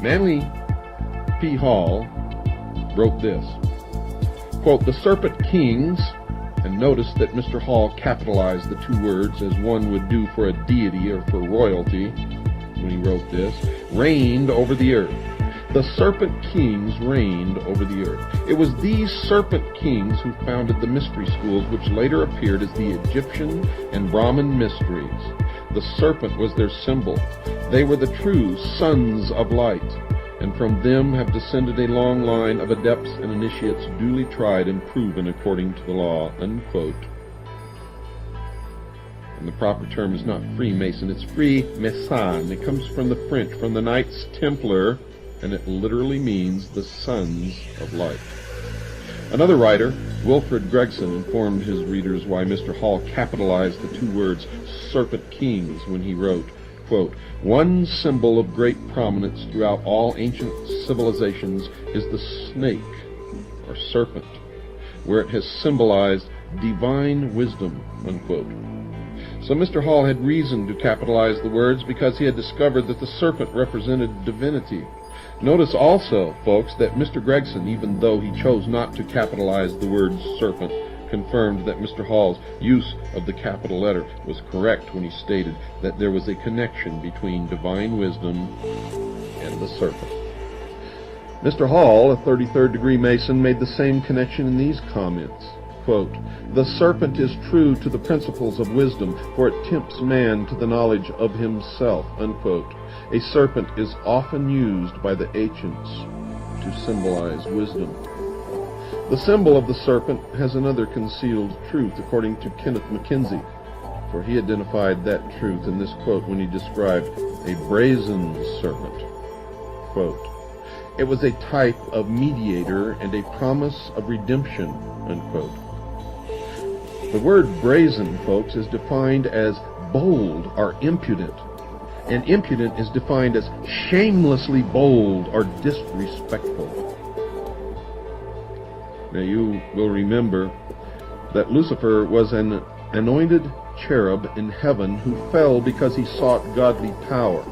Manly P. Hall wrote this, quote, "The Serpent Kings," and notice that Mr. Hall capitalized the two words as one would do for a deity or for royalty when he wrote this, "reigned over the earth." The Serpent Kings reigned over the earth. It was these Serpent Kings who founded the mystery schools, which later appeared as the Egyptian and Brahmin mysteries. The serpent was their symbol. They were the true sons of light, and from them have descended a long line of adepts and initiates duly tried and proven according to the law, unquote. And the proper term is not Freemason, it's Freemason. It comes from the French, from the Knights Templar, and it literally means the sons of light. Another writer, Wilfred Gregson, informed his readers why Mr. Hall capitalized the two words Serpent Kings when he wrote, quote, "One symbol of great prominence throughout all ancient civilizations is the snake, or serpent, where it has symbolized divine wisdom," unquote. So Mr. Hall had reason to capitalize the words because he had discovered that the serpent represented divinity. Notice also, folks, that Mr. Gregson, even though he chose not to capitalize the word serpent, confirmed that Mr. Hall's use of the capital letter was correct when he stated that there was a connection between divine wisdom and the serpent. Mr. Hall, a 33rd degree Mason, made the same connection in these comments. Quote, "The serpent is true to the principles of wisdom, for it tempts man to the knowledge of himself," unquote. A serpent is often used by the ancients to symbolize wisdom. The symbol of the serpent has another concealed truth, according to Kenneth McKenzie, for he identified that truth in this quote when he described a brazen serpent. Quote, "It was a type of mediator and a promise of redemption," unquote. The word brazen, folks, is defined as bold or impudent, and impudent is defined as shamelessly bold or disrespectful. Now you will remember that Lucifer was an anointed cherub in heaven who fell because he sought godly power.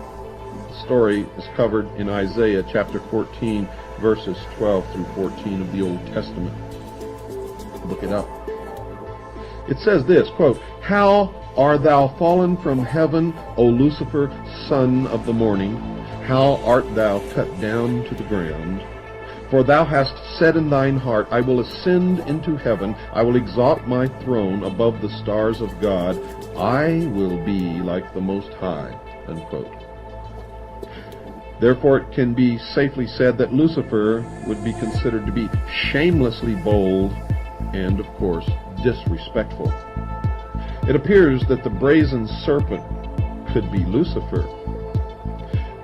The story is covered in Isaiah chapter 14, verses 12 through 14 of the Old Testament. Look it up. It says this, quote, "How art thou fallen from heaven, O Lucifer, son of the morning? How art thou cut down to the ground? For thou hast said in thine heart, I will ascend into heaven, I will exalt my throne above the stars of God, I will be like the Most High," unquote. Therefore it can be safely said that Lucifer would be considered to be shamelessly bold and, of course, disrespectful. It appears that the brazen serpent could be Lucifer.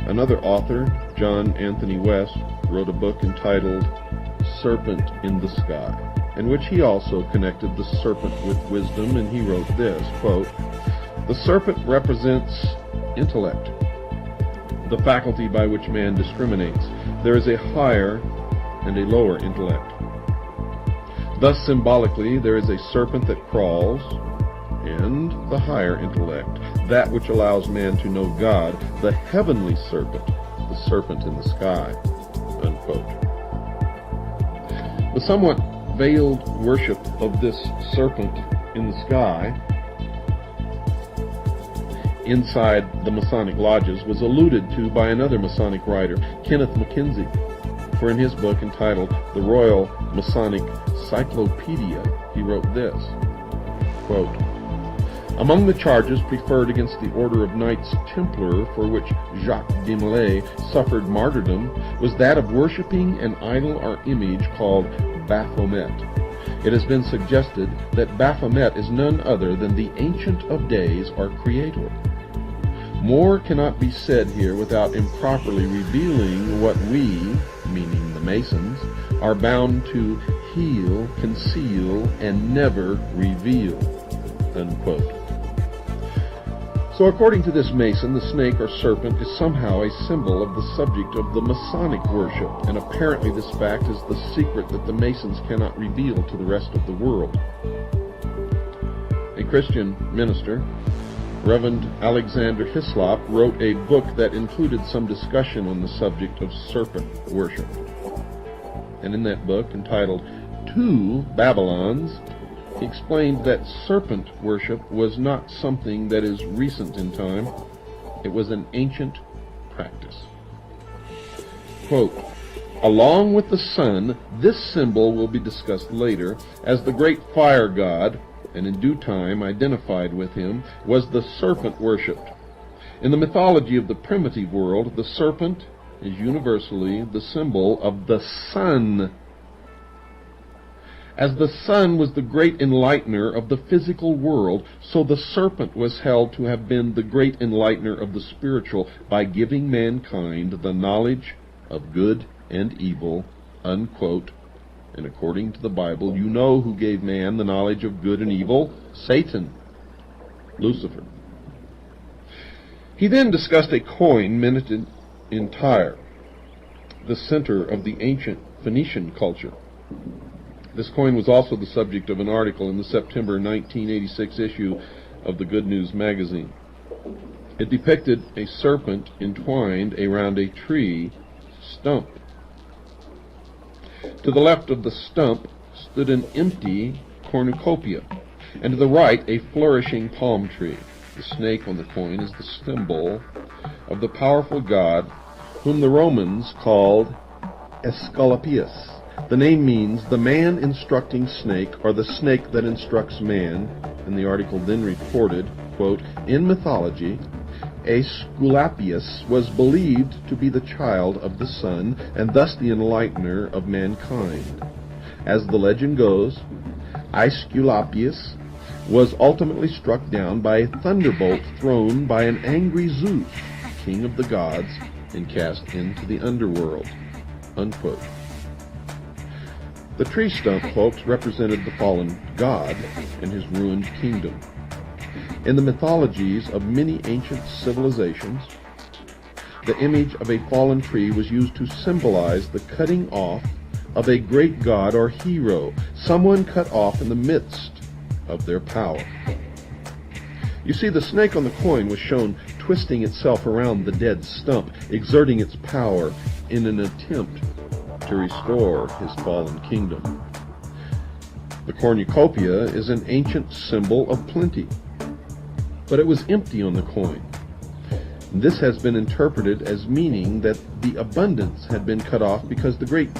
Another author, John Anthony West, wrote a book entitled Serpent in the Sky, in which he also connected the serpent with wisdom, and he wrote this, quote, "The serpent represents intellect, the faculty by which man discriminates. There is a higher and a lower intellect. Thus, symbolically, there is a serpent that crawls, and the higher intellect, that which allows man to know God, the heavenly serpent, the serpent in the sky," unquote. The somewhat veiled worship of this serpent in the sky inside the Masonic lodges was alluded to by another Masonic writer, Kenneth McKenzie, for in his book entitled The Royal Masonic Cyclopedia, he wrote this, quote, "Among the charges preferred against the Order of Knights Templar, for which Jacques Desmoulins suffered martyrdom, was that of worshipping an idol or image called Baphomet. It has been suggested that Baphomet is none other than the Ancient of Days or Creator. More cannot be said here without improperly revealing what we, meaning the Masons, are bound to heal, conceal, and never reveal," unquote. So according to this Mason, the snake or serpent is somehow a symbol of the subject of the Masonic worship, and apparently this fact is the secret that the Masons cannot reveal to the rest of the world. A Christian minister Reverend Alexander Hislop wrote a book that included some discussion on the subject of serpent worship. And in that book, entitled Two Babylons, he explained that serpent worship was not something that is recent in time. It was an ancient practice. Quote, along with the sun, this symbol will be discussed later as the great fire god, and in due time identified with him, was the serpent worshipped. In the mythology of the primitive world, the serpent is universally the symbol of the sun. As the sun was the great enlightener of the physical world, so the serpent was held to have been the great enlightener of the spiritual by giving mankind the knowledge of good and evil, unquote. And according to the Bible, you know who gave man the knowledge of good and evil? Satan, Lucifer. He then discussed a coin minted in Tyre, the center of the ancient Phoenician culture. This coin was also the subject of an article in the September 1986 issue of the Good News magazine. It depicted a serpent entwined around a tree stump. To the left of the stump stood an empty cornucopia, and to the right a flourishing palm tree. The snake on the coin is the symbol of the powerful god whom the Romans called Esculapius. The name means the man instructing snake, or the snake that instructs man, and the article then reported, quote, in mythology, Aesculapius was believed to be the child of the sun, and thus the enlightener of mankind. As the legend goes, Aesculapius was ultimately struck down by a thunderbolt thrown by an angry Zeus, king of the gods, and cast into the underworld, unquote. The tree stump, folks, represented the fallen god and his ruined kingdom. In the mythologies of many ancient civilizations, the image of a fallen tree was used to symbolize the cutting off of a great god or hero, someone cut off in the midst of their power. You see, the snake on the coin was shown twisting itself around the dead stump, exerting its power in an attempt to restore his fallen kingdom. The cornucopia is an ancient symbol of plenty, but it was empty on the coin. This has been interpreted as meaning that the abundance had been cut off because the great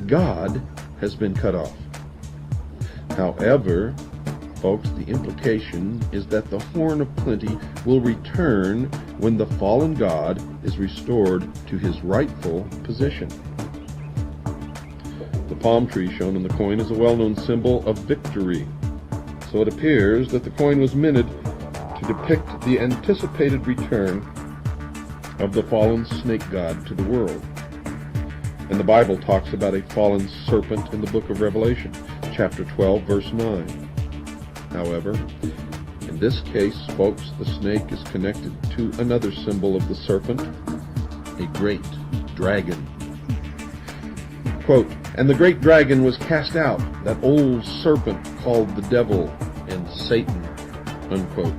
God has been cut off. However, folks, the implication is that the horn of plenty will return when the fallen God is restored to his rightful position. The palm tree shown on the coin is a well-known symbol of victory, so it appears that the coin was minted to depict the anticipated return of the fallen snake god to the world. And the Bible talks about a fallen serpent in the book of Revelation, chapter 12, verse 9. However, in this case, folks, the snake is connected to another symbol of the serpent, a great dragon. Quote, and the great dragon was cast out, that old serpent called the devil and Satan, unquote.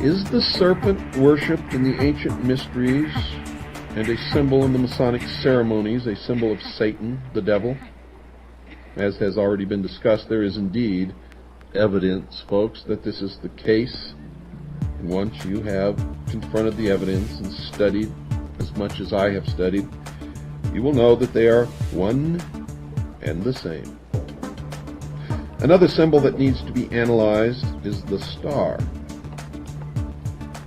Is the serpent worshipped in the ancient mysteries and a symbol in the Masonic ceremonies, a symbol of Satan, the devil? As has already been discussed, there is indeed evidence, folks, that this is the case. And once you have confronted the evidence and studied as much as I have studied, you will know that they are one and the same. Another symbol that needs to be analyzed is the star.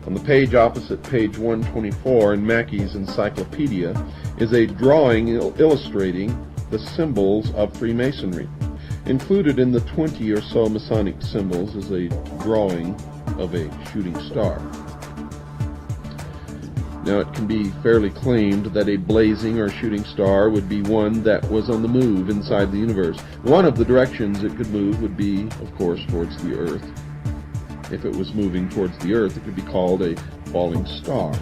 On the page opposite page 124 in Mackey's Encyclopedia is a drawing illustrating the symbols of Freemasonry. Included in the 20 or so Masonic symbols is a drawing of a shooting star. Now, it can be fairly claimed that a blazing or shooting star would be one that was on the move inside the universe. One of the directions it could move would be, of course, towards the Earth. If it was moving towards the Earth, it could be called a falling star.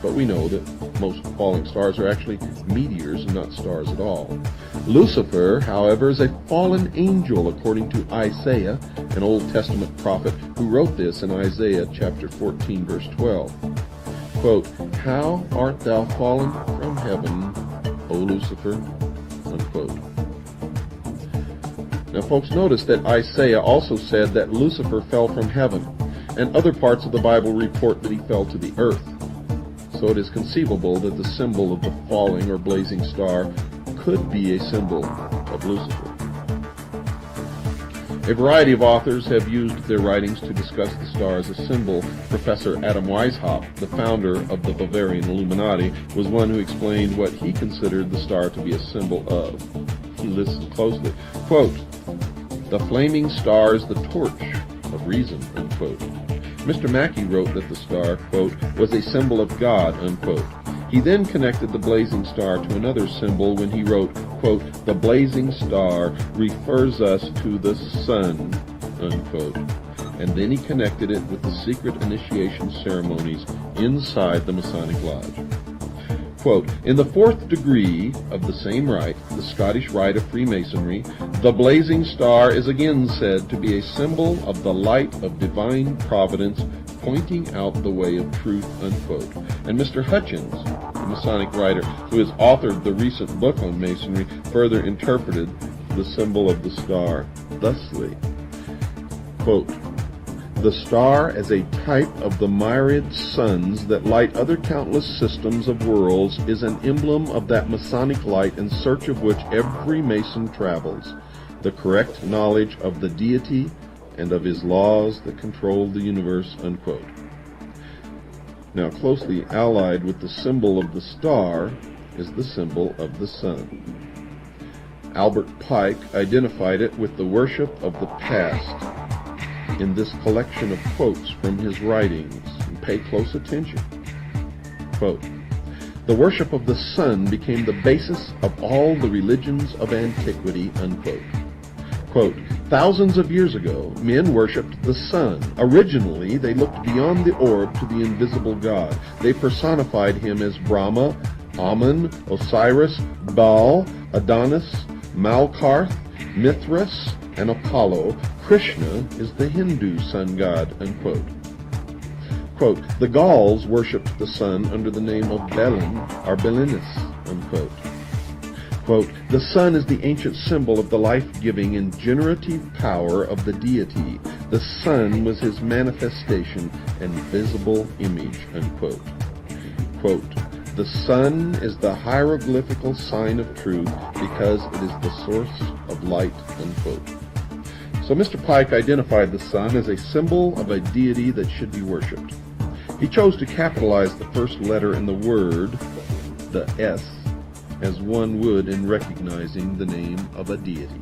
But we know that most falling stars are actually meteors and not stars at all. Lucifer, however, is a fallen angel according to Isaiah an Old Testament prophet who wrote this in Isaiah chapter 14, verse 12. Quote, "How art thou fallen from heaven, O Lucifer?" Unquote. Now, folks, notice that Isaiah also said that Lucifer fell from heaven, and other parts of the Bible report that he fell to the earth. So it is conceivable that the symbol of the falling or blazing star could be a symbol of Lucifer. A variety of authors have used their writings to discuss the star as a symbol. Professor Adam Weishaupt, the founder of the Bavarian Illuminati, was one who explained what he considered the star to be a symbol of. Listen closely. Quote, "The flaming star is the torch of reason," unquote. Mr. Mackey wrote that the star, quote, "was a symbol of God," unquote. He then connected the blazing star to another symbol when he wrote, quote, "The blazing star refers us to the sun," unquote. And then he connected it with the secret initiation ceremonies inside the Masonic Lodge. Quote, "In the fourth degree of the same rite, the Scottish rite of Freemasonry, the blazing star is again said to be a symbol of the light of divine providence pointing out the way of truth," unquote. And Mr. Hutchins, the Masonic writer who has authored the recent book on Masonry, further interpreted the symbol of the star thusly, quote, "The star as a type of the myriad suns that light other countless systems of worlds is an emblem of that Masonic light in search of which every Mason travels, the correct knowledge of the deity and of his laws that control the universe," unquote. Now, closely allied with the symbol of the star is the symbol of the sun. Albert Pike identified it with the worship of the past in this collection of quotes from his writings. And pay close attention. Quote, "The worship of the sun became the basis of all the religions of antiquity," unquote. Quote, "Thousands of years ago, men worshipped the sun. Originally, they looked beyond the orb to the invisible God. They personified him as Brahma, Amun, Osiris, Baal, Adonis, Malkarth, Mithras, and Apollo. Krishna is the Hindu sun god," unquote. Quote, "The Gauls worshipped the sun under the name of Belin or Belinus," unquote. Quote, "The sun is the ancient symbol of the life-giving and generative power of the deity. The sun was his manifestation and visible image," unquote. Quote, "The sun is the hieroglyphical sign of truth because it is the source of light," unquote. So Mr. Pike identified the sun as a symbol of a deity that should be worshipped. He chose to capitalize the first letter in the word, the S, as one would in recognizing the name of a deity.